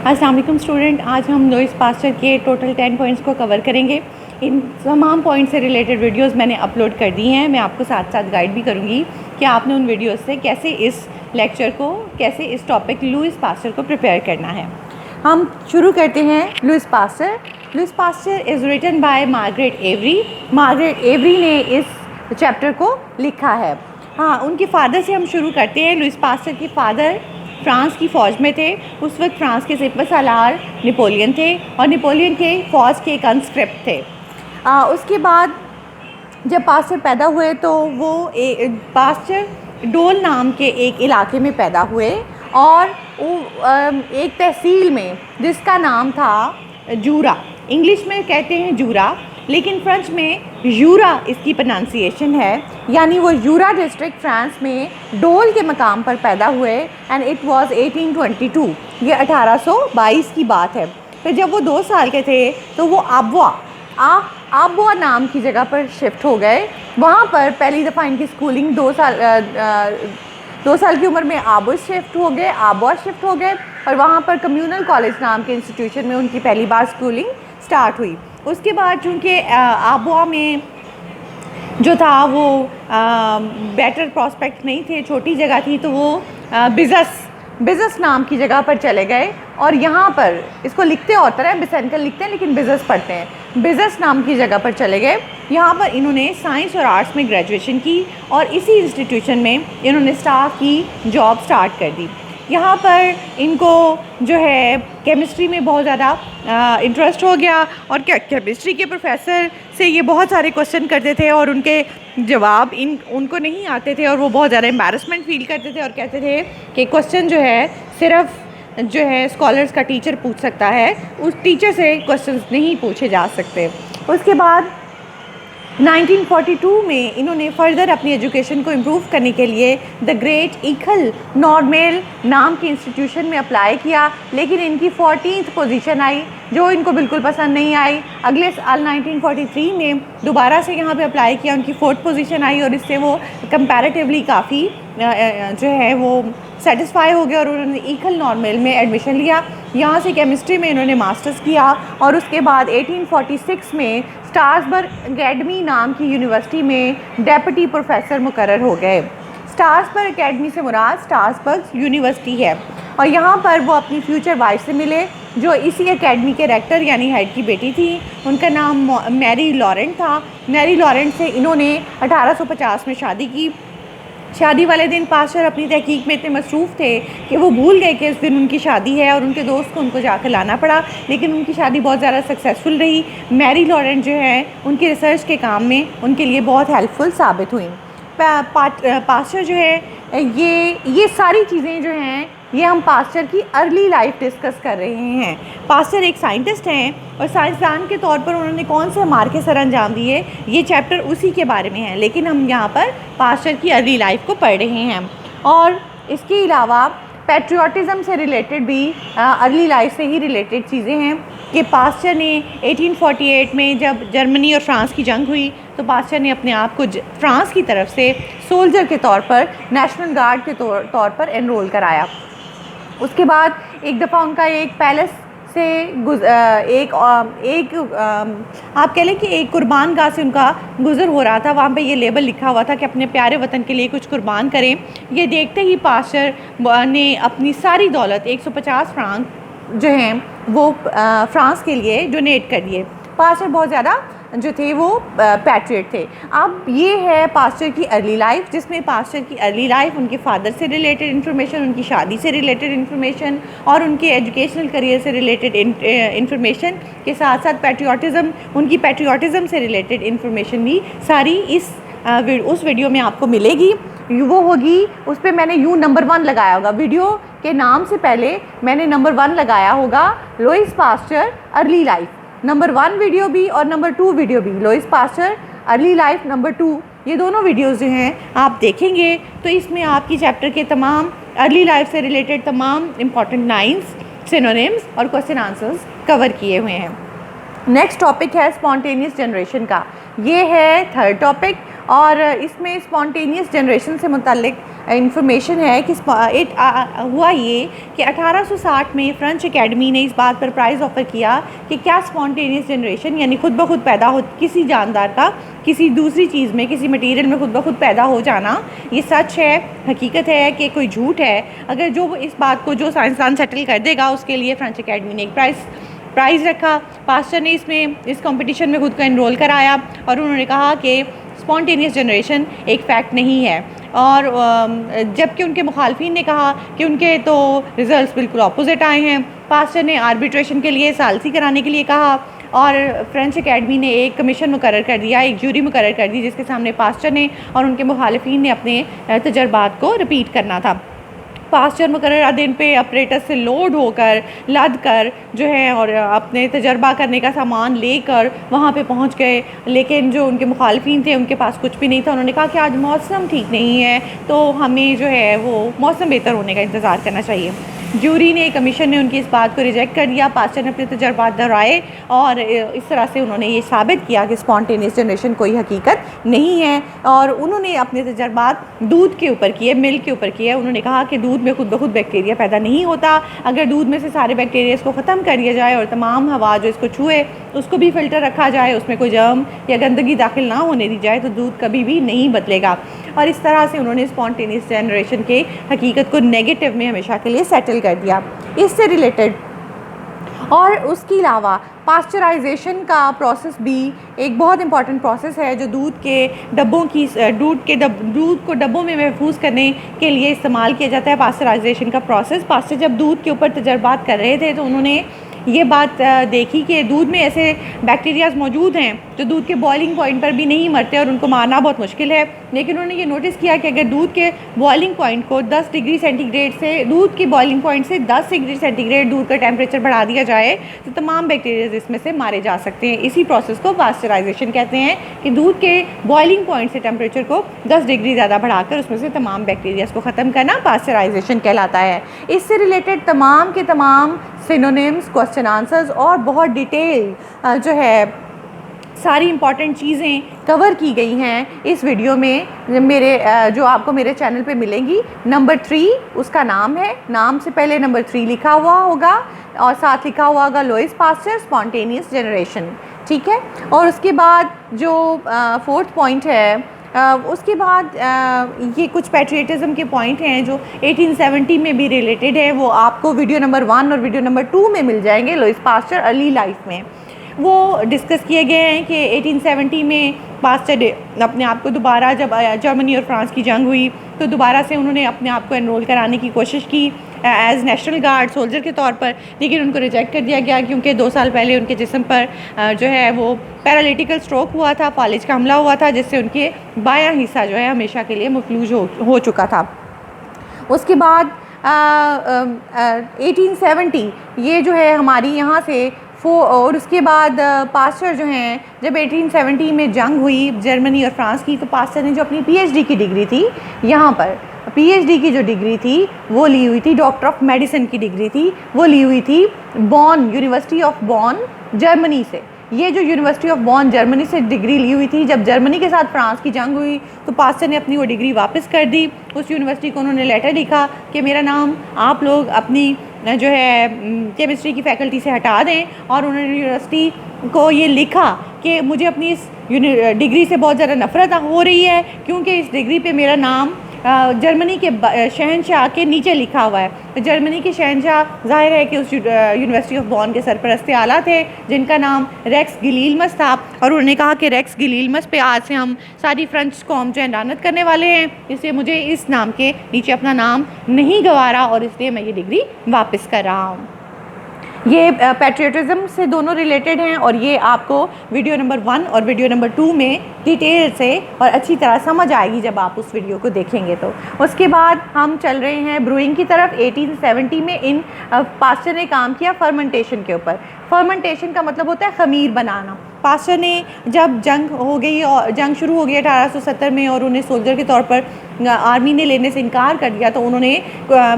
अस्सलाम वालेकुम स्टूडेंट, आज हम लुइस पास्चर के टोटल 10 पॉइंट्स को कवर करेंगे। इन तमाम पॉइंट से रिलेटेड वीडियोस मैंने अपलोड कर दी हैं। मैं आपको साथ साथ गाइड भी करूँगी कि आपने उन वीडियोस से कैसे इस लेक्चर को, कैसे इस टॉपिक लुइस पास्चर को प्रिपेयर करना है। हम शुरू करते हैं। Louis Pasteur is written by Margaret Avery. Margaret Avery ने इस चैप्टर को लिखा है। हाँ, उनके फादर से हम शुरू करते हैं। लुइस पास्चर के फादर फ्रांस की फ़ौज में थे। उस वक्त फ्रांस के सिपह सालार नेपोलियन थे और नेपोलियन के फ़ौज के कंस्क्रिप्ट थे। उसके बाद जब पास्चर पैदा हुए तो वो पास्चर डोल नाम के एक इलाके में पैदा हुए और एक तहसील में जिसका नाम था जूरा। इंग्लिश में कहते हैं जूरा, लेकिन फ्रेंच में यूरा इसकी प्रोनाउंसिएशन है। यानी वो यूरा डिस्ट्रिक्ट फ्रांस में डोल के मकाम पर पैदा हुए एंड इट वाज 1822। ये 1822 की बात है। फिर जब वो 2 साल के थे तो वो आबवा नाम की जगह पर शिफ्ट हो गए। वहाँ पर पहली दफ़ा इनकी स्कूलिंग 2 साल की उम्र में आबवा शिफ्ट हो गए और वहाँ पर कम्युनल कॉलेज नाम के इंस्टीट्यूशन में उनकी पहली बार स्कूलिंग स्टार्ट हुई। उसके बाद चूँकि आबवा में जो था वो बेटर प्रॉस्पेक्ट नहीं थे, छोटी जगह थी, तो वो बिज़स नाम की जगह पर चले गए और यहाँ पर इसको लिखते और तरह बिसेंकल लिखते हैं लेकिन बिज़स पढ़ते हैं। बिज़स नाम की जगह पर चले गए। यहाँ पर इन्होंने साइंस और आर्ट्स में ग्रेजुएशन की और इसी इंस्टीट्यूशन में इन्होंने स्टाफ की जॉब स्टार्ट कर दी। यहाँ पर इनको जो है केमिस्ट्री में बहुत ज़्यादा इंटरेस्ट हो गया और केमिस्ट्री के प्रोफेसर से ये बहुत सारे क्वेश्चन करते थे और उनके जवाब उनको नहीं आते थे और वो बहुत ज़्यादा एम्बैरसमेंट फील करते थे और कहते थे कि क्वेश्चन जो है सिर्फ जो है स्कॉलर्स का टीचर पूछ सकता है, उस टीचर से क्वेश्चंस नहीं पूछे जा सकते। उसके बाद 1942 में इन्होंने फर्दर अपनी एजुकेशन को इम्प्रूव करने के लिए द ग्रेट ईखल नॉर्मेल नाम के इंस्टीट्यूशन में अप्लाई किया, लेकिन इनकी 14th पोजीशन आई जो इनको बिल्कुल पसंद नहीं आई। अगले साल 1943 में दोबारा से यहाँ पे अप्लाई किया, उनकी 4th पोजीशन आई और इससे वो कंपैरेटिवली काफ़ी जो है वो सेटिस्फाई हो गया और उन्होंने ईखल नॉर्मेल में एडमिशन लिया। यहाँ से केमिस्ट्री में इन्होंने मास्टर्स किया और उसके बाद 1846 में स्ट्रासबर्ग अकेडमी नाम की यूनिवर्सिटी में डेप्यूटी प्रोफेसर मुकर्रर हो गए। स्ट्रासबर्ग अकेडमी से मुराद स्ट्रासबर्ग यूनिवर्सिटी है और यहाँ पर वो अपनी फ्यूचर वाइफ से मिले जो इसी अकेडमी के रेक्टर यानी हेड की बेटी थी। उनका नाम मैरी लॉरेंट था। मैरी लॉरेंट से इन्होंने 1850 में शादी की। शादी वाले दिन पास्चर अपनी तहकीक में इतने मसरूफ़ थे कि वो भूल गए कि उस दिन उनकी शादी है और उनके दोस्त को उनको जाकर लाना पड़ा, लेकिन उनकी शादी बहुत ज़्यादा सक्सेसफुल रही। मैरी लॉरेंट जो है उनकी रिसर्च के काम में उनके लिए बहुत हेल्पफुल साबित हुई। पास्चर जो है ये सारी चीज़ें जो हैं ये हम पास्चर की अर्ली लाइफ डिस्कस कर रहे हैं। पास्चर एक साइंटिस्ट हैं और साइंसदान के तौर पर उन्होंने कौन से मार्के सर अंजाम दिए, ये चैप्टर उसी के बारे में है, लेकिन हम यहाँ पर पास्चर की अर्ली लाइफ को पढ़ रहे हैं। और इसके अलावा पैट्रियोटिज़म से रिलेटेड भी अर्ली लाइफ से ही रिलेटेड चीज़ें हैं कि पास्चर ने 1848 में जब जर्मनी और फ्रांस की जंग हुई तो पास्चर ने अपने आप को फ्रांस की तरफ से सोल्जर के तौर पर, नेशनल गार्ड के तौर पर एनरोल कराया। उसके बाद एक दफ़ा उनका एक पैलेस से आप कह लें कि एक कुर्बान गाह से उनका गुज़र हो रहा था। वहाँ पे ये लेबल लिखा हुआ था कि अपने प्यारे वतन के लिए कुछ कुर्बान करें। ये देखते ही पास्चर ने अपनी सारी दौलत 150 फ्रांक जो हैं वो फ्रांस के लिए डोनेट कर दिए। पास्चर बहुत ज़्यादा जो थे वो पैट्रियट थे। अब ये है पास्चर की अर्ली लाइफ, जिसमें पास्चर की अर्ली लाइफ, उनके फादर से रिलेटेड इन्फॉर्मेशन, उनकी शादी से रिलेटेड इन्फॉर्मेशन और उनके एजुकेशनल करियर से रिलेटेड इन्फॉर्मेशन के साथ साथ उनकी पैट्रियोटिज़म से रिलेटेड इन्फॉर्मेशन भी सारी उस वीडियो में आपको मिलेगी। वो होगी, उस पर मैंने नंबर 1 लगाया होगा, वीडियो के नाम से पहले मैंने नंबर 1 लगाया होगा Louis Pasteur early life. Number 1 video भी और नंबर 2 वीडियो भी, Louis Pasteur early life number 2, ये दोनों वीडियोज़ जो हैं आप देखेंगे तो इसमें आपकी चैप्टर के तमाम अर्ली लाइफ से रिलेटेड तमाम इंपॉर्टेंट लाइन्स, सिनोनिम्स और क्वेश्चन आंसर्स कवर किए हुए हैं। नेक्स्ट टॉपिक है स्पॉन्टेनियस जनरेशन का, ये है 3rd टॉपिक और इसमें स्पॉन्टेनियस जनरेशन से मुतल्लिक इंफॉर्मेशन है कि हुआ ये कि 1860 में फ्रेंच एकेडमी ने इस बात पर प्राइज़ ऑफ़र किया कि क्या स्पॉन्टेनियस जनरेशन यानी खुद ब खुद पैदा हो किसी जानदार का किसी दूसरी चीज़ में किसी मटेरियल में खुद ब खुद पैदा हो जाना ये सच है, हकीकत है कि कोई झूठ है। अगर जो इस बात को जो साइंसदान सेटल कर देगा उसके लिए फ्रेंच एकेडमी ने एक प्राइज़ रखा। पास्चर ने इस कंपटीशन में खुद को एनरोल कराया और उन्होंने कहा कि स्पॉन्टेनियस जनरेशन एक फ़ैक्ट नहीं है। और जबकि उनके मुखालफिन ने कहा कि उनके तो रिज़ल्ट्स बिल्कुल अपोजिट आए हैं। पास्चर ने आर्बिट्रेशन के लिए सालसी कराने के लिए कहा और फ्रेंच एकेडमी ने एक कमीशन मुकर्रर कर दिया, एक जूरी मुकर्रर कर दी जिसके सामने पास्चर ने और उनके मुखालफिन ने अपने तजर्बात को रिपीट करना था। पास्चर मुकर्ररा दिन पे अपरेटस से लोड होकर लद कर जो है और अपने तजर्बा करने का सामान लेकर वहाँ पे पहुँच गए, लेकिन जो उनके मुखालफिन थे उनके पास कुछ भी नहीं था। उन्होंने कहा कि आज मौसम ठीक नहीं है तो हमें जो है वो मौसम बेहतर होने का इंतज़ार करना चाहिए। जूरी ने कमीशन ने उनकी इस बात को रिजेक्ट कर दिया। पास्चर ने अपने तजर्बात दोहराए और इस तरह से उन्होंने ये साबित किया कि स्पॉन्टेनियस जनरेशन कोई हकीकत नहीं है। और उन्होंने अपने तजर्बात दूध के ऊपर किए, मिल्क के ऊपर किए। उन्होंने कहा कि दूध में खुद ब खुद बैक्टीरिया पैदा नहीं होता। अगर दूध में से सारे बैक्टीरिया को ख़त्म कर दिया जाए और तमाम हवा जो इसको छुए उसको भी फ़िल्टर रखा जाए, उसमें कोई जर्म या गंदगी दाखिल ना होने दी जाए तो दूध कभी भी नहीं बदलेगा। और इस तरह से उन्होंने स्पॉन्टेनियस जनरेशन के हकीकत को नेगेटिव में हमेशा के लिए सेटल कर दिया। इससे रिलेटेड और उसके अलावा पास्चराइजेशन का प्रोसेस भी एक बहुत इंपॉर्टेंट प्रोसेस है जो दूध को डब्बों में महफूज करने के लिए इस्तेमाल किया जाता है। पास्चराइजेशन का प्रोसेस, पास्चर जब दूध के ऊपर तजर्बात कर रहे थे तो उन्होंने ये बात देखी कि दूध में ऐसे बैक्टीरियाज मौजूद हैं जो दूध के बॉइलिंग पॉइंट पर भी नहीं मरते और उनको मारना बहुत मुश्किल है। लेकिन उन्होंने ये नोटिस किया कि अगर दूध के बॉइलिंग पॉइंट को 10 डिग्री सेंटीग्रेड से दूध की बॉइलिंग पॉइंट से 10 डिग्री सेंटीग्रेड दूध का टेम्परेचर बढ़ा दिया जाए तो तमाम बैक्टीरियाज इसमें से मारे जा सकते हैं। इसी प्रोसेस को पास्चराइजेशन कहते हैं कि दूध के बॉइलिंग पॉइंट से टेम्परेचर को 10 डिग्री ज़्यादा बढ़ाकर उसमें से तमाम बैक्टीरियाज को ख़त्म करना पास्चराइजेशन कहलाता है। इससे रिलेटेड तमाम के तमाम सिनोनिम्स, क्वेश्चन आंसर्स और बहुत डिटेल जो है सारी इंपॉर्टेंट चीज़ें कवर की गई हैं इस वीडियो में मेरे जो आपको मेरे चैनल पे मिलेंगी। नंबर 3 उसका नाम है, नाम से पहले नंबर 3 लिखा हुआ होगा और साथ लिखा हुआ होगा लुईस पास्चर स्पॉन्टेनियस जनरेशन, ठीक है। और उसके बाद जो 4th पॉइंट है उसके बाद ये कुछ पैट्रियटिज़म के पॉइंट हैं जो 1870 में भी रिलेटेड है, वो आपको वीडियो नंबर 1 और वीडियो नंबर 2 में मिल जाएंगे। लुईस पास्चर अर्ली लाइफ में वो डिस्कस किए गए हैं कि 1870 में पास्चर अपने आप को दोबारा जब जर्मनी और फ्रांस की जंग हुई तो दोबारा से उन्होंने अपने आप को एनरोल कराने की कोशिश की एज़ नेशनल गार्ड सोल्जर के तौर पर, लेकिन उनको रिजेक्ट कर दिया गया क्योंकि 2 साल पहले उनके जिस्म पर जो है वो पैरालिटिकल स्ट्रोक हुआ था, फालिज का हमला हुआ था जिससे उनके बायां हिस्सा जो है हमेशा के लिए मफलूज हो चुका था। उसके बाद 1870 ये जो है हमारी यहाँ से और उसके बाद पास्चर जो हैं जब 1870 में जंग हुई जर्मनी और फ्रांस की तो पास्चर ने जो अपनी पीएचडी की डिग्री थी यहाँ पर पीएचडी की जो डिग्री थी वो ली हुई थी, डॉक्टर ऑफ मेडिसिन की डिग्री थी वो ली हुई थी बॉन, यूनिवर्सिटी ऑफ बॉन जर्मनी से। ये जो यूनिवर्सिटी ऑफ बॉन जर्मनी से डिग्री ली हुई थी, जब जर्मनी के साथ फ्रांस की जंग हुई तो पास्चर ने अपनी वो डिग्री वापस कर दी। उस यूनिवर्सिटी को उन्होंने लेटर लिखा कि मेरा नाम आप लोग अपनी जो है केमिस्ट्री की फ़ैकल्टी से हटा दें, और उन्होंने यूनिवर्सिटी को ये लिखा कि मुझे अपनी इस डिग्री से बहुत ज़्यादा नफ़रत हो रही है क्योंकि इस डिग्री पे मेरा नाम जर्मनी के शहंशाह के नीचे लिखा हुआ है। तो जर्मनी के शहंशाह जाहिर है कि उस यूनिवर्सिटी ऑफ बॉन के सरपरस्त आला थे जिनका नाम रेक्स गिलीलमस था, और उन्होंने कहा कि रेक्स गिलीलमस पे आज से हम सारी फ्रेंच कौम जो है लानत करने वाले हैं, इसलिए मुझे इस नाम के नीचे अपना नाम नहीं गंवारा और इसलिए मैं ये डिग्री वापस कर रहा हूँ। ये पैट्रियटिज़म से दोनों रिलेटेड हैं और ये आपको वीडियो नंबर 1 और वीडियो नंबर 2 में डिटेल से और अच्छी तरह समझ आएगी जब आप उस वीडियो को देखेंगे। तो उसके बाद हम चल रहे हैं ब्रूइंग की तरफ। 1870 में इन पास्चर ने काम किया फर्मेंटेशन के ऊपर। फर्मेंटेशन का मतलब होता है ख़मीर बनाना। पास्चर ने जब जंग हो गई और जंग शुरू हो गई 1870 में और उन्हें सोल्जर के तौर पर आर्मी ने लेने से इनकार कर दिया तो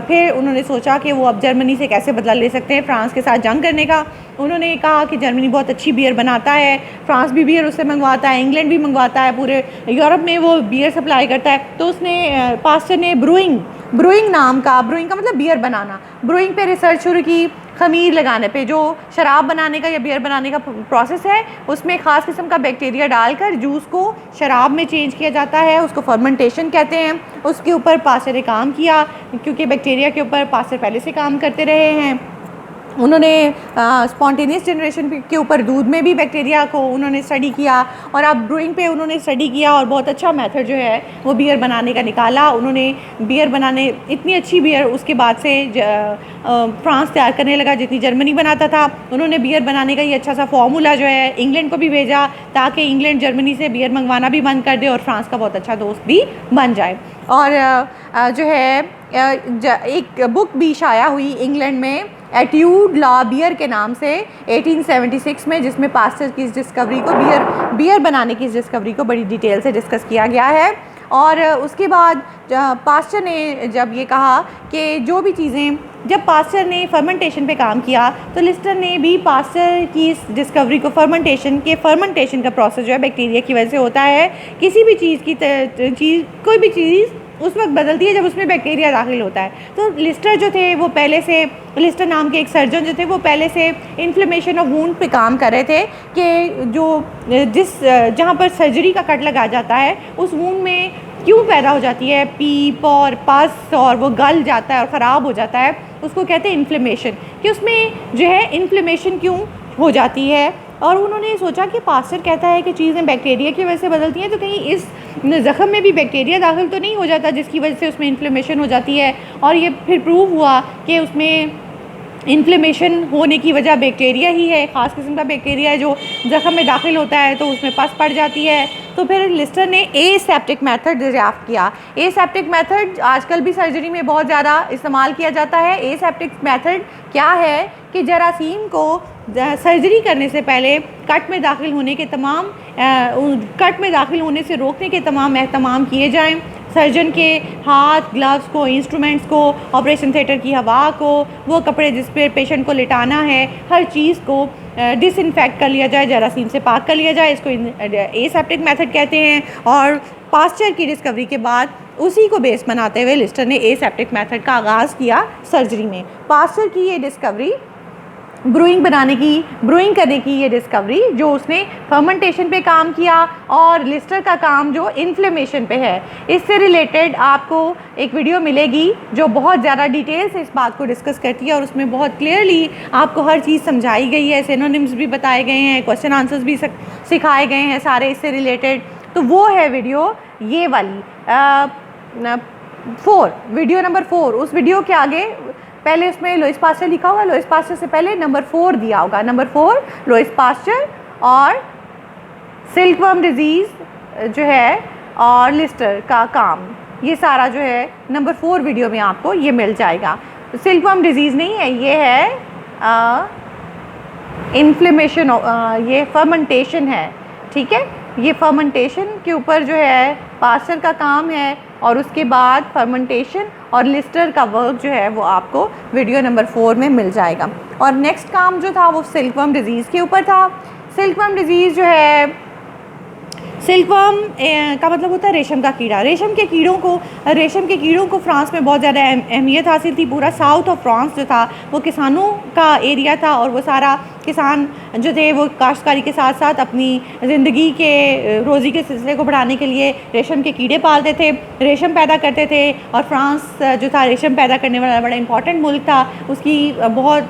फिर उन्होंने सोचा कि वो अब जर्मनी से कैसे बदला ले सकते हैं, फ्रांस के साथ साथ जंग करने का। उन्होंने कहा कि जर्मनी बहुत अच्छी बियर बनाता है, फ्रांस भी बियर उससे मंगवाता है, इंग्लैंड भी मंगवाता है, पूरे यूरोप में वो बियर सप्लाई करता है। तो उसने पास्टर ने ब्रूइंग नाम का, ब्रूइंग का मतलब बियर बनाना, ब्रूइंग पे रिसर्च शुरू की। खमीर लगाने पे, जो शराब बनाने का या बियर बनाने का प्रोसेस है, उसमें ख़ास किस्म का बैक्टीरिया डालकर जूस को शराब में चेंज किया जाता है, उसको फर्मेंटेशन कहते हैं। उसके ऊपर पास्टर ने काम किया, क्योंकि बैक्टीरिया के ऊपर पास्टर पहले से काम करते रहे हैं। उन्होंने स्पॉन्टेनियस जनरेशन के ऊपर दूध में भी बैक्टीरिया को उन्होंने स्टडी किया, और अब ब्रूइंग पे उन्होंने स्टडी किया और बहुत अच्छा मेथड जो है वो बियर बनाने का निकाला। उन्होंने बियर बनाने, इतनी अच्छी बियर उसके बाद से फ्रांस तैयार करने लगा जितनी जर्मनी बनाता था। उन्होंने बियर बनाने का ये अच्छा सा फार्मूला जो है इंग्लैंड को भी भेजा, ताकि इंग्लैंड जर्मनी से बियर मंगवाना भी बंद कर दे और फ्रांस का बहुत अच्छा दोस्त भी बन जाए। और जो है एक बुक भी शाया हुई इंग्लैंड में एट्यूड ला बियर के नाम से 1876 में, जिसमें पास्टर की इस डिस्कवरी को, बियर बनाने की इस डिस्कवरी को बड़ी डिटेल से डिस्कस किया गया है। और उसके बाद पास्टर ने जब ये कहा कि जो भी चीज़ें, जब पास्टर ने फर्मेंटेशन पे काम किया, तो लिस्टर ने भी पास्टर की इस डिस्कवरी को, फर्मेंटेशन का प्रोसेस जो है बैक्टीरिया की वजह से होता है। किसी भी चीज़ की कोई भी चीज़ उस वक्त बदलती है जब उसमें बैक्टीरिया दाखिल होता है। तो लिस्टर जो थे वो पहले से, लिस्टर नाम के एक सर्जन जो थे वो पहले से इन्फ्लेमेशन ऑफ वूंड पे काम कर रहे थे, कि जहाँ पर सर्जरी का कट लगा जाता है उस वूंड में क्यों पैदा हो जाती है पीप और पस, और वो गल जाता है और ख़राब हो जाता है, उसको कहते हैं इन्फ्लेमेशन, कि उसमें जो है इन्फ्लेमेशन क्यों हो जाती है। और उन्होंने सोचा कि पास्टर कहता है कि चीज़ें बैक्टीरिया की वजह से बदलती हैं, तो कहीं इस ज़ख़म में भी बैक्टीरिया दाखिल तो नहीं हो जाता जिसकी वजह से उसमें इन्फ्लेमेशन हो जाती है। और ये फिर प्रूव हुआ कि उसमें इन्फ्लेमेशन होने की वजह बैक्टीरिया ही है, ख़ास किस्म का बैक्टीरिया है जो ज़ख़म में दाखिल होता है तो उसमें पस पड़ जाती है। तो फिर लिस्टर ने एसेप्टिक मेथड दरियाफ़्त किया। एसेप्टिक मेथड आजकल भी सर्जरी में बहुत ज़्यादा इस्तेमाल किया जाता है। एसेप्टिक मेथड क्या है कि जरासीम को सर्जरी करने से पहले कट में दाखिल होने से रोकने के तमाम एहतमाम किए जाएँ। सर्जन के हाथ, ग्लव्स को, इंस्ट्रूमेंट्स को, ऑपरेशन थिएटर की हवा को, वो कपड़े जिस पे पेशेंट को लिटाना है, हर चीज़ को डिसइंफेक्ट कर लिया जाए, जरासीम से पाक कर लिया जाए। इसको एसेप्टिक मेथड कहते हैं। और पास्चर की डिस्कवरी के बाद उसी को बेस बनाते हुए लिस्टर ने एसेप्टिक मेथड का आगाज़ किया सर्जरी में। पास्चर की ये डिस्कवरी, ब्रूइंग करने की ये डिस्कवरी, जो उसने फर्मेंटेशन पे काम किया, और लिस्टर का काम जो इन्फ्लेमेशन पे है, इससे रिलेटेड आपको एक वीडियो मिलेगी जो बहुत ज़्यादा डिटेल से इस बात को डिस्कस करती है, और उसमें बहुत क्लियरली आपको हर चीज़ समझाई गई है, सिनोनिम्स भी बताए गए हैं, क्वेश्चन आंसर्स भी सिखाए गए हैं सारे इससे रिलेटेड। तो वो है वीडियो ये वाली वीडियो नंबर 4। उस वीडियो के आगे पहले उसमें लुईस पास्चर लिखा हुआ है, लुईस पास्चर से पहले नंबर 4 दिया होगा। नंबर 4 लुईस पास्चर और सिल्कवर्म डिजीज़ जो है और लिस्टर का काम, ये सारा जो है नंबर 4 वीडियो में आपको ये मिल जाएगा। सिल्कवर्म डिजीज़ नहीं है, ये है इन्फ्लेमेशन, ये फर्मेंटेशन है, ठीक है। ये फर्मेंटेशन के ऊपर जो है पास्चर का काम है, और उसके बाद फर्मेंटेशन और लिस्टर का वर्क जो है वो आपको वीडियो नंबर 4 में मिल जाएगा। और नेक्स्ट काम जो था वो सिल्कवर्म डिजीज़ के ऊपर था। सिल्कवर्म डिजीज़ जो है, सिल्कवर्म का मतलब होता है रेशम का कीड़ा। रेशम के कीड़ों को फ्रांस में बहुत ज़्यादा अहमियत हासिल थी। पूरा साउथ ऑफ फ्रांस जो था वो किसानों का एरिया था, और वो सारा किसान जो थे वो काश्तकारी के साथ साथ अपनी ज़िंदगी के रोज़ी के सिलसिले को बढ़ाने के लिए रेशम के कीड़े पालते थे, रेशम पैदा करते थे। और फ्रांस जो था रेशम पैदा करने वाला बड़ा इंपॉर्टेंट मुल्क था। उसकी बहुत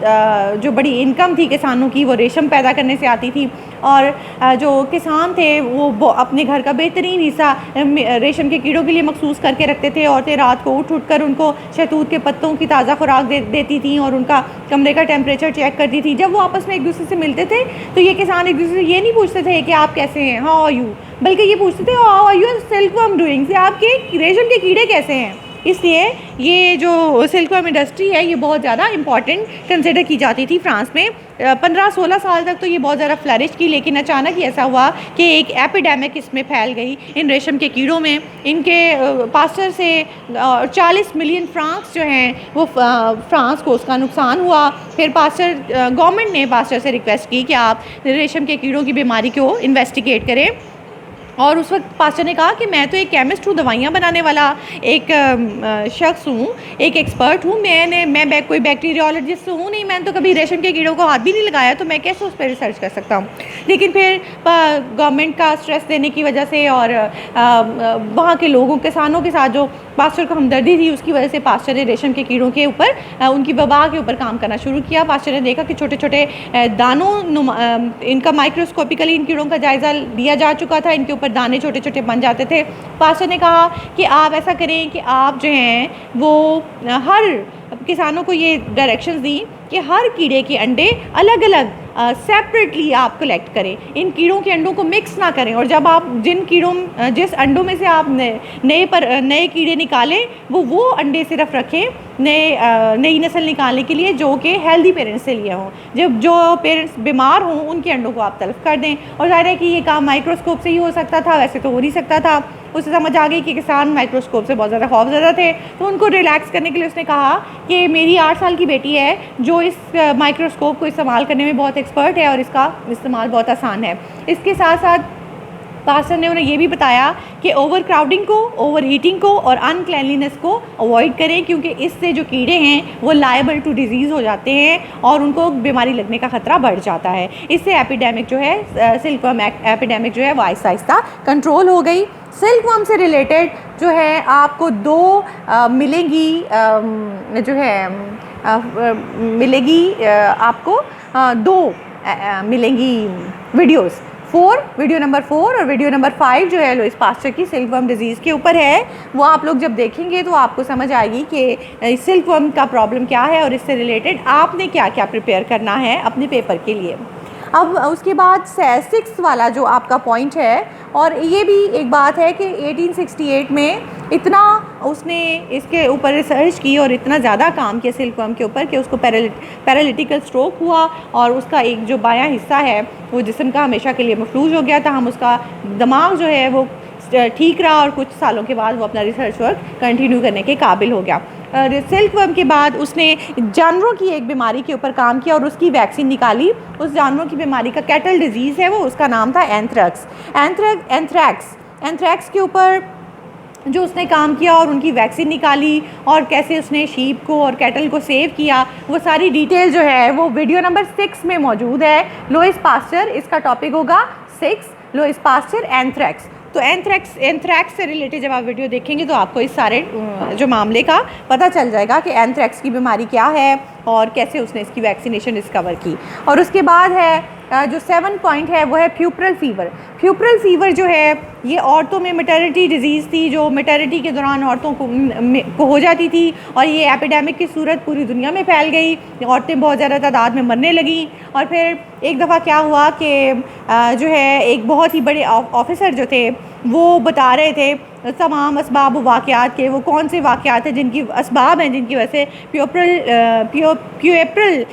जो बड़ी इनकम थी किसानों की, वो रेशम पैदा करने से आती थी। और जो किसान थे वो अपने घर का बेहतरीन हिस्सा रेशम के कीड़ों के लिए मखसूस करके रखते थे। औरतें रात को उठ कर उनको शहतूत के पत्तों की ताज़ा खुराक देती थी, और उनका कमरे का टेम्परेचर चेक करती थी। जब वो आपस में एक दूसरे से मिलते थे तो ये किसान एक दूसरे से ये नहीं पूछते थे कि आप कैसे हैं, हाउ आर यू, बल्कि ये पूछते थे how are you silkworm doing, से आपके रेशम के कीड़े कैसे हैं। इसलिए ये जो सिल्कवर्म इंडस्ट्री है ये बहुत ज़्यादा इंपॉर्टेंट कंसिडर की जाती थी फ्रांस में। 15-16 साल तक तो ये बहुत ज़्यादा फ्लरिश की, लेकिन अचानक ही ऐसा हुआ कि एक एपिडेमिक इसमें फैल गई इन रेशम के कीड़ों में। इनके पास्चर से 40 मिलियन फ्रांक्स जो हैं वो फ्रांस को उसका नुकसान हुआ। फिर गवर्नमेंट ने पास्चर से रिक्वेस्ट की कि आप रेशम के कीड़ों की बीमारी को इन्वेस्टिगेट करें, और उस वक्त पास्टर ने कहा कि मैं तो एक केमिस्ट हूँ, दवाइयाँ बनाने वाला एक शख्स हूँ, एक एक्सपर्ट हूँ, मैं कोई बैक्टीरियोलॉजिस्ट हूँ नहीं, मैंने तो कभी रेशम के कीड़ों को हाथ भी नहीं लगाया, तो मैं कैसे उस पर रिसर्च कर सकता हूँ। लेकिन फिर गवर्नमेंट का स्ट्रेस देने की वजह से और वहाँ के लोगों, किसानों के साथ जो पास्टर को हमदर्दी थी, उसकी वजह से पास्टर ने रेशम के कीड़ों के ऊपर उनकी वबा के ऊपर काम करना शुरू किया। पास्टर ने देखा कि छोटे छोटे दानों इनका माइक्रोस्कोपिकली इन कीड़ों का जायज़ा लिया जा चुका था, इनके ऊपर दाने छोटे छोटे बन जाते थे। पास्टर ने कहा कि आप ऐसा करें कि आप जो हैं वो हर किसानों को ये डायरेक्शंस दी कि हर कीड़े के अंडे अलग अलग सेपरेटली आप कलेक्ट करें, इन कीड़ों के अंडों को मिक्स ना करें, और जब आप जिस अंडों में से आप नए कीड़े निकालें वो अंडे सिर्फ रखें नई नस्ल निकालने के लिए जो कि हेल्दी पेरेंट्स से लिए हों। जब जो पेरेंट्स बीमार हों उनके अंडों को आप तल्फ कर दें। और ज़ाहिर है कि ये काम माइक्रोस्कोप से ही हो सकता था, वैसे तो हो नहीं सकता था। उसे समझ आ गई कि किसान माइक्रोस्कोप से बहुत ज़्यादा खौफज़दा थे, तो उनको रिलैक्स करने के लिए उसने कहा कि मेरी 8 साल की बेटी है जो इस माइक्रोस्कोप को इस्तेमाल करने में बहुत एक्सपर्ट है और इसका इस्तेमाल बहुत आसान है। इसके साथ साथ पास्टर ने उन्हें ये भी बताया कि ओवर क्राउडिंग को, ओवर हीटिंग को और अनक्लैनलीनेस को अवॉइड करें, क्योंकि इससे जो कीड़े हैं वो लायबल टू डिजीज़ हो जाते हैं और उनको बीमारी लगने का ख़तरा बढ़ जाता है। इससे एपिडेमिक जो है, सिल्कवर्म एपिडेमिक जो है वो आहिस्ता आहिस्ता कंट्रोल हो गई। सिल्कवर्म से रिलेटेड जो है आपको दो मिलेंगी वीडियोस। वीडियो नंबर 4 और वीडियो नंबर 5 जो है लुईस पास्चर की सिल्कवर्म डिजीज़ के ऊपर है। वो आप लोग जब देखेंगे तो आपको समझ आएगी कि सिल्कवर्म का प्रॉब्लम क्या है और इससे रिलेटेड आपने क्या क्या प्रिपेयर करना है अपने पेपर के लिए। अब उसके बाद 6 वाला जो आपका पॉइंट है, और ये भी एक बात है कि 1868 में इतना उसने इसके ऊपर रिसर्च की और इतना ज़्यादा काम किया सिल्कवर्म के ऊपर कि उसको पैरालिटिकल स्ट्रोक हुआ और उसका एक जो बायां हिस्सा है वो जिस्म का हमेशा के लिए मफलूज हो गया था। हम उसका दिमाग जो है वो ठीक रहा और कुछ सालों के बाद वो अपना रिसर्च वर्क कंटिन्यू करने के काबिल हो गया। सिल्कवर्म के बाद उसने जानवरों की एक बीमारी के ऊपर काम किया और उसकी वैक्सीन निकाली। उस जानवरों की बीमारी का कैटल डिजीज़ है वो, उसका नाम था एंथ्रैक्स के ऊपर जो उसने काम किया और उनकी वैक्सीन निकाली और कैसे उसने शीप को और कैटल को सेव किया, वो सारी डिटेल जो है वो वीडियो नंबर 6 में मौजूद है। लुईस पास्चर, इसका टॉपिक होगा 6, लुईस पास्चर एंथ्रैक्स। तो एंथ्रैक्स से रिलेटेड जब आप वीडियो देखेंगे तो आपको इस सारे जो मामले का पता चल जाएगा कि एंथ्रैक्स की बीमारी क्या है और कैसे उसने इसकी वैक्सीनेशन डिस्कवर की। और उसके बाद है जो 7 पॉइंट है वो है प्यूपरल फीवर। प्यूपरल फीवर जो है ये औरतों में मैटरनिटी डिजीज़ थी जो मैटरनिटी के दौरान औरतों को हो जाती थी, और ये एपिडेमिक की सूरत पूरी दुनिया में फैल गई। औरतें बहुत ज़्यादा तादाद में मरने लगीं। और फिर एक दफ़ा क्या हुआ कि जो है एक बहुत ही बड़े ऑफिसर जो थे वो बता रहे थे तमाम असबाब वाक़यात के, वो कौन से वाक़यात हैं जिनकी असबाब हैं जिनकी वजह से प्यूपरल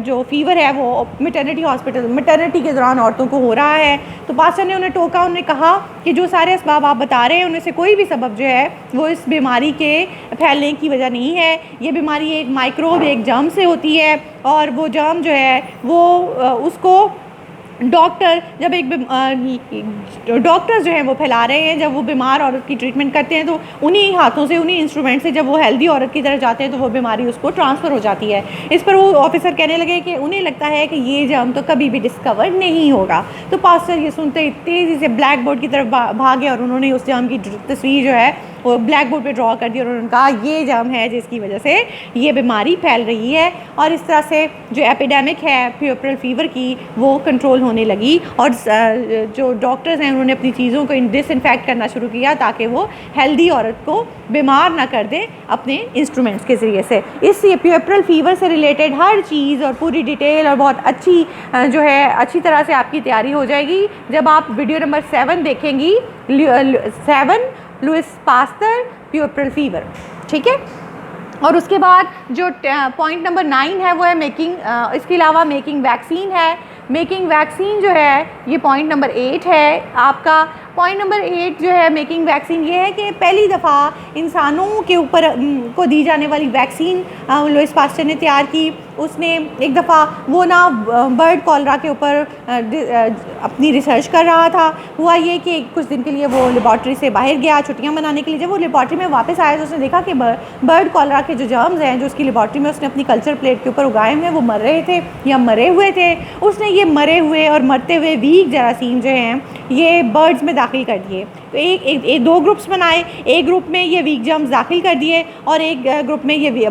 जो फ़ीवर है वो मैटरनिटी के दौरान औरतों को हो रहा है। तो पास्टर ने उन्हें टोका, उन्होंने कहा कि जो सारे असबाब आप बता रहे हैं उनमें से कोई भी सबब जो है वो इस बीमारी के फैलने की वजह नहीं है। ये बीमारी एक माइक्रोब, एक जर्म से होती है, और वो जर्म जो है वो उसको डॉक्टर्स जो हैं वो फैला रहे हैं। जब वो बीमार औरत की ट्रीटमेंट करते हैं तो उन्हीं हाथों से, उन्हीं इंस्ट्रूमेंट से जब वो हेल्दी औरत की तरफ जाते हैं तो वो बीमारी उसको ट्रांसफ़र हो जाती है। इस पर वो ऑफिसर कहने लगे कि उन्हें लगता है कि ये जर्म तो कभी भी डिस्कवर नहीं होगा। तो पास्टर ये सुनते ही तेज़ी से ब्लैक बोर्ड की तरफ भागे और उन्होंने उस जर्म की तस्वीर जो है वो ब्लैक बोर्ड पे ड्रॉ कर दी और उन्होंने कहा ये जर्म है जिसकी वजह से ये बीमारी फैल रही है। और इस तरह से जो एपिडेमिक है प्यूपरल फीवर की वो कंट्रोल होने लगी, और जो डॉक्टर्स हैं उन्होंने अपनी चीज़ों को डिसइंफेक्ट करना शुरू किया ताकि वो हेल्दी औरत को बीमार ना कर दें अपने इंस्ट्रूमेंट्स के ज़रिए से। इसलिए प्यूपरल फीवर से रिलेटेड हर चीज़ और पूरी डिटेल और बहुत अच्छी तरह से आपकी तैयारी हो जाएगी जब आप वीडियो नंबर 7 देखेंगी, 7 लुईस पास्चर प्यूपरल फीवर। ठीक। ठीक है। और उसके बाद जो पॉइंट नंबर 9 है वो है मेकिंग, इसके अलावा मेकिंग वैक्सीन है। मेकिंग वैक्सीन जो है ये पॉइंट नंबर 8 है आपका। पॉइंट नंबर 8 जो है मेकिंग वैक्सीन ये है कि पहली दफ़ा इंसानों के ऊपर को दी जाने वाली वैक्सीन लुईस पास्चर ने तैयार की। उसने एक दफ़ा वो ना बर्ड कॉलरा के ऊपर अपनी रिसर्च कर रहा था। हुआ ये कि कुछ दिन के लिए वो लेबॉर्ट्री से बाहर गया छुट्टियां मनाने के लिए। जब वो लेबॉर्ट्री में वापस आया तो उसने देखा कि बर्ड कॉलरा के जो जर्म्स हैं जो उसकी लेबॉर्ट्री में उसने अपनी कल्चर प्लेट के ऊपर उगाए हैं वो मर रहे थे या मरे हुए थे। उसने ये मरे हुए और मरते हुए वीक जरासीम जो हैं ये बर्ड्स में दाखिल कर दिए। तो एक दो ग्रुप्स बनाए, एक ग्रुप में ये वीक जर्म्स दाखिल कर दिए और एक ग्रुप में ये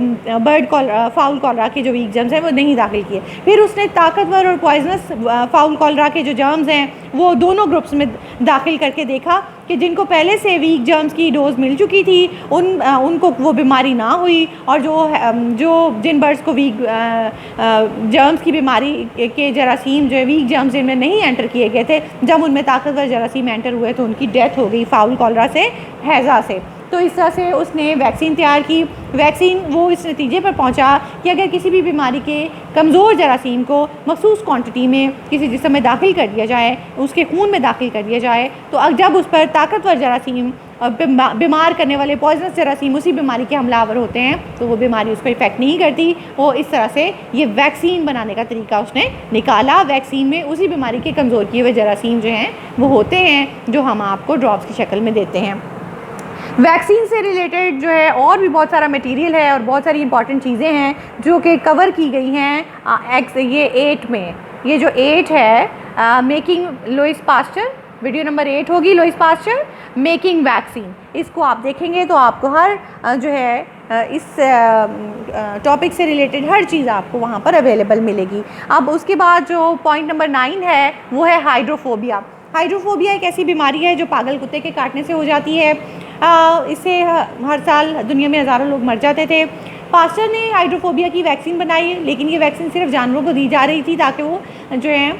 फाउल कॉलरा के जो वीक जर्म्स हैं वो नहीं दाखिल किए। फिर उसने ताकतवर और पॉइजनस फाउल कॉलरा के जो जर्म्स हैं वो दोनों ग्रुप्स में दाखिल करके देखा कि जिनको पहले से वीक जर्म्स की डोज मिल चुकी थी उनको वो बीमारी ना हुई, और जिन बर्ड्स को वीक जर्म्स की बीमारी के जरासीम जो है वीक जर्म्स जिनमें नहीं एंटर किए गए थे, जब उनमें ताकतवर जरासीम एंटर हुए तो उनकी डेथ हो गई फाउल कॉलरा से, हैज़ा से। तो इस तरह से उसने वैक्सीन तैयार की। वैक्सीन वो इस नतीजे पर पहुंचा कि अगर किसी भी बीमारी के कमज़ोर जरासीम को मखसूस क्वांटिटी में किसी जिस्म में दाखिल कर दिया जाए, उसके खून में दाखिल कर दिया जाए, तो जब उस पर ताकतवर जरासीम और बीमार करने वाले पॉइजनस जरासीम उसी बीमारी के हमलावर होते हैं तो वो बीमारी उसको इफ़ेक्ट नहीं करती। वो इस तरह से ये वैक्सीन बनाने का तरीका उसने निकाला। वैक्सीन में उसी बीमारी के कमज़ोर किए हुए जरासीम जो हैं वो होते हैं जो हम आपको ड्रॉप्स की शक्ल में देते हैं। वैक्सीन से रिलेटेड जो है और भी बहुत सारा मटेरियल है और बहुत सारी इंपॉर्टेंट चीज़ें हैं जो कि कवर की गई हैं ये 8 में। ये जो 8 है making Lewis pasture, video number 8 होगी लुईस पास्चर मेकिंग वैक्सीन। इसको आप देखेंगे तो आपको हर जो है इस टॉपिक से रिलेटेड हर चीज़ आपको वहाँ पर अवेलेबल मिलेगी। अब उसके बाद जो पॉइंट नंबर 9 है वो है हाइड्रोफोबिया। हाइड्रोफोबिया एक ऐसी बीमारी है जो पागल कुत्ते के काटने से हो जाती है। इससे हर साल दुनिया में हज़ारों लोग मर जाते थे। पास्चर ने हाइड्रोफोबिया की वैक्सीन बनाई, लेकिन ये वैक्सीन सिर्फ जानवरों को दी जा रही थी ताकि वो जो है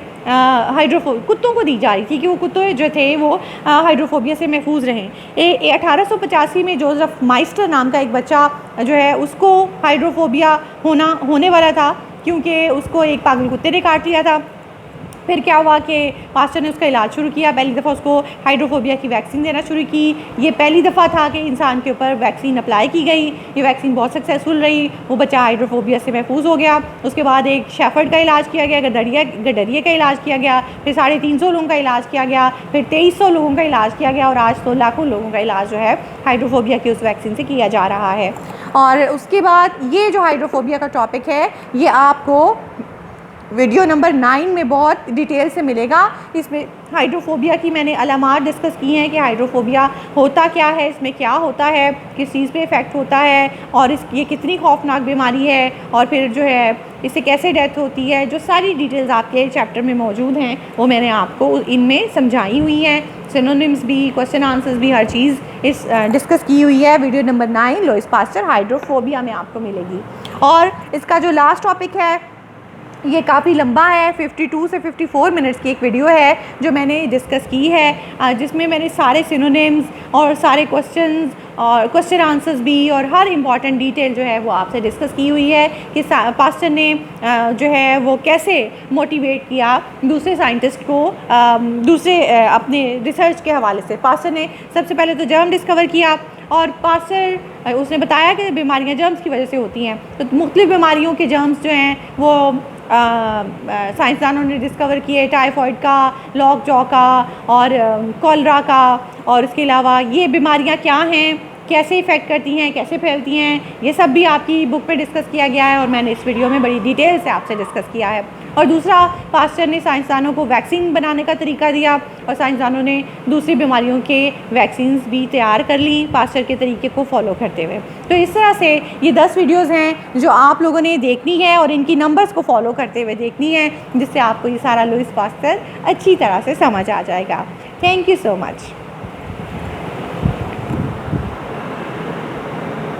कुत्तों को दी जा रही थी कि वो कुत्ते जो थे वो हाइड्रोफोबिया से महफूज रहें। 1885 में जोसेफ माइस्टर नाम का एक बच्चा जो है उसको हाइड्रोफोबिया होने वाला था क्योंकि उसको एक पागल कुत्ते ने काट लिया था। फिर क्या हुआ कि पास्चर ने उसका इलाज शुरू किया। पहली दफ़ा उसको हाइड्रोफोबिया की वैक्सीन देना शुरू की। ये पहली दफ़ा था कि इंसान के ऊपर वैक्सीन अप्लाई की गई। ये वैक्सीन बहुत सक्सेसफुल रही, वो बच्चा हाइड्रोफोबिया से महफूज हो गया। उसके बाद एक शेफर्ड का इलाज किया गया, गडरिया का इलाज किया गया, फिर 350 लोगों का इलाज किया गया, फिर 2300 लोगों का इलाज किया गया और आज तो लाखों लोगों का इलाज जो है हाइड्रोफोबिया की उस वैक्सीन से किया जा रहा है। और उसके बाद ये जो हाइड्रोफोबिया का टॉपिक है ये आपको वीडियो नंबर 9 में बहुत डिटेल से मिलेगा। इसमें हाइड्रोफोबिया की मैंने अलामात डिस्कस की हैं कि हाइड्रोफोबिया होता क्या है, इसमें क्या होता है, किस चीज़ पे इफ़ेक्ट होता है और ये कितनी खौफनाक बीमारी है और फिर जो है इससे कैसे डेथ होती है। जो सारी डिटेल्स आपके चैप्टर में मौजूद हैं वो मैंने आपको इनमें समझाई हुई हैं। सिनोनिम्स भी, क्वेश्चन आंसर्स भी, हर चीज़ इस डिस्कस की हुई है। Video number 9 Lewis pasture hydrophobia में आपको मिलेगी। और इसका जो लास्ट टॉपिक है ये काफ़ी लंबा है, 52 से 54 मिनट्स की एक वीडियो है जो मैंने डिस्कस की है, जिसमें मैंने सारे सिनोनिम्स और सारे क्वेश्चंस और क्वेश्चन आंसर्स भी और हर इम्पॉर्टेंट डिटेल जो है वो आपसे डिस्कस की हुई है कि पास्चर ने जो है वो कैसे मोटिवेट किया दूसरे साइंटिस्ट को दूसरे अपने रिसर्च के हवाले से। पास्चर ने सबसे पहले तो जर्म डिस्कवर किया और पास्चर उसने बताया कि बीमारियां जर्म्स की वजह से होती हैं। तो मुख्तलिफ़ बीमारियों के जर्म्स जो हैं वो साइंसदानों ने डिस्कवर किए, टाइफॉइड का, लॉक जॉ का और कॉलरा का। और इसके अलावा ये बीमारियां क्या हैं, कैसे इफ़ेक्ट करती हैं, कैसे फैलती हैं, ये सब भी आपकी बुक पे डिस्कस किया गया है और मैंने इस वीडियो में बड़ी डिटेल से आपसे डिस्कस किया है। और दूसरा, पास्चर ने साइंसदानों को वैक्सीन बनाने का तरीका दिया और साइंसदानों ने दूसरी बीमारियों के वैक्सीन्स भी तैयार कर ली पास्चर के तरीके को फॉलो करते हुए। तो इस तरह से ये 10 वीडियोज़ हैं जो आप लोगों ने देखनी है और इनकी नंबर्स को फॉलो करते हुए देखनी है, जिससे आपको ये सारा लुईस पास्चर अच्छी तरह से समझ आ जाएगा। Thank you so much.